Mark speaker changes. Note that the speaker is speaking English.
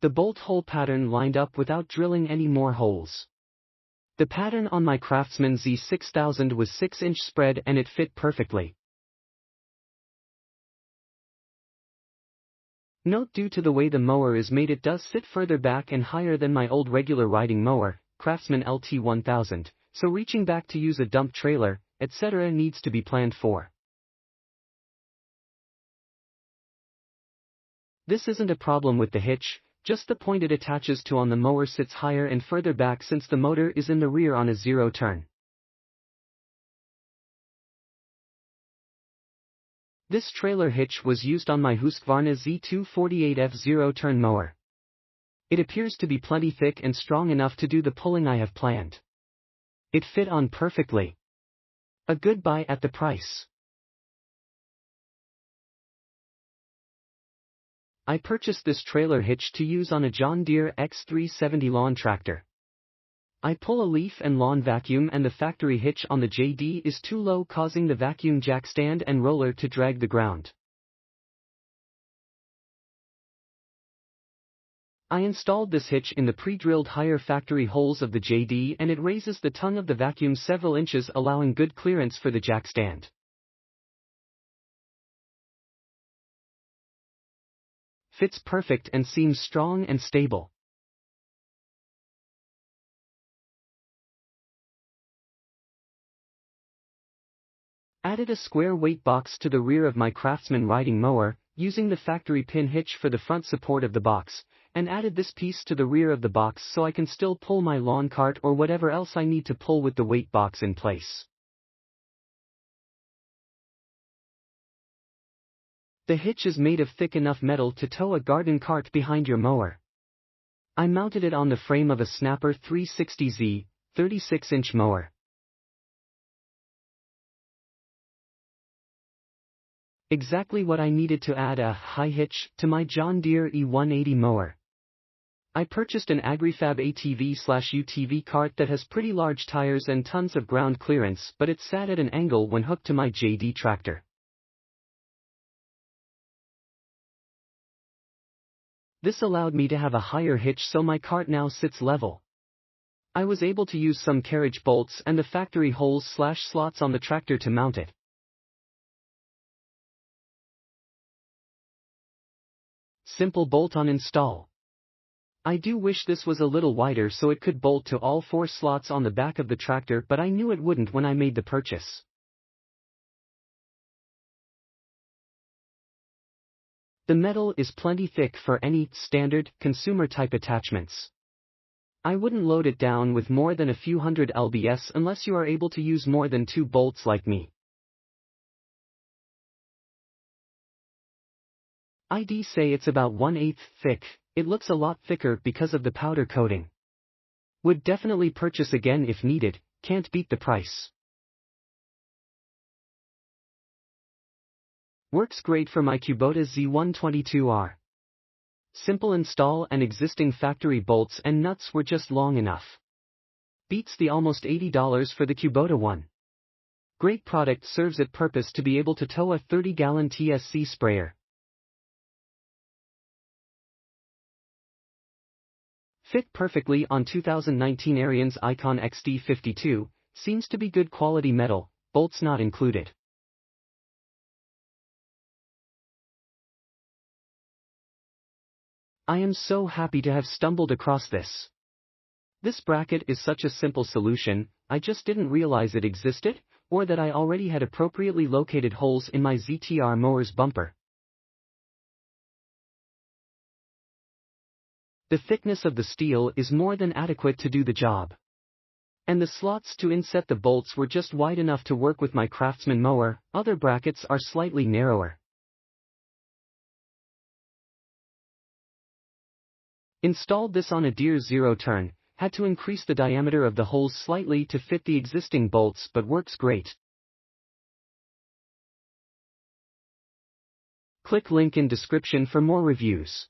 Speaker 1: The bolt hole pattern lined up without drilling any more holes. The pattern on my Craftsman Z6000 was 6-inch spread and it fit perfectly. Note, due to the way the mower is made, it does sit further back and higher than my old regular riding mower, Craftsman LT1000, so reaching back to use a dump trailer, etc. needs to be planned for. This isn't a problem with the hitch, just the point it attaches to on the mower sits higher and further back since the motor is in the rear on a zero turn. This trailer hitch was used on my Husqvarna Z248F zero-turn mower. It appears to be plenty thick and strong enough to do the pulling I have planned. It fit on perfectly. A good buy at the price. I purchased this trailer hitch to use on a John Deere X370 lawn tractor. I pull a leaf and lawn vacuum and the factory hitch on the JD is too low, causing the vacuum jack stand and roller to drag the ground. I installed this hitch in the pre-drilled higher factory holes of the JD and it raises the tongue of the vacuum several inches, allowing good clearance for the jack stand. Fits perfect and seems strong and stable. Added a square weight box to the rear of my Craftsman riding mower, using the factory pin hitch for the front support of the box, and added this piece to the rear of the box so I can still pull my lawn cart or whatever else I need to pull with the weight box in place. The hitch is made of thick enough metal to tow a garden cart behind your mower. I mounted it on the frame of a Snapper 360Z, 36-inch mower. Exactly what I needed to add a high hitch to my John Deere E180 mower. I purchased an AgriFab ATV/UTV cart that has pretty large tires and tons of ground clearance, but it sat at an angle when hooked to my JD tractor. This allowed me to have a higher hitch so my cart now sits level. I was able to use some carriage bolts and the factory holes/slots on the tractor to mount it. Simple bolt-on install. I do wish this was a little wider so it could bolt to all 4 slots on the back of the tractor, but I knew it wouldn't when I made the purchase. The metal is plenty thick for any standard consumer type attachments. I wouldn't load it down with more than a few hundred lbs unless you are able to use more than 2 bolts like me. I'd say it's about 1/8 thick. It looks a lot thicker because of the powder coating. Would definitely purchase again if needed, can't beat the price. Works great for my Kubota Z122R. Simple install and existing factory bolts and nuts were just long enough. Beats the almost $80 for the Kubota one. Great product, serves its purpose to be able to tow a 30-gallon TSC sprayer. Fit perfectly on 2019 Ariens Icon XD52, seems to be good quality metal, bolts not included. I am so happy to have stumbled across this. This bracket is such a simple solution, I just didn't realize it existed, or that I already had appropriately located holes in my ZTR mower's bumper. The thickness of the steel is more than adequate to do the job. And the slots to inset the bolts were just wide enough to work with my Craftsman mower, other brackets are slightly narrower. Installed this on a Deere zero-turn, had to increase the diameter of the holes slightly to fit the existing bolts, but works great. Click link in description for more reviews.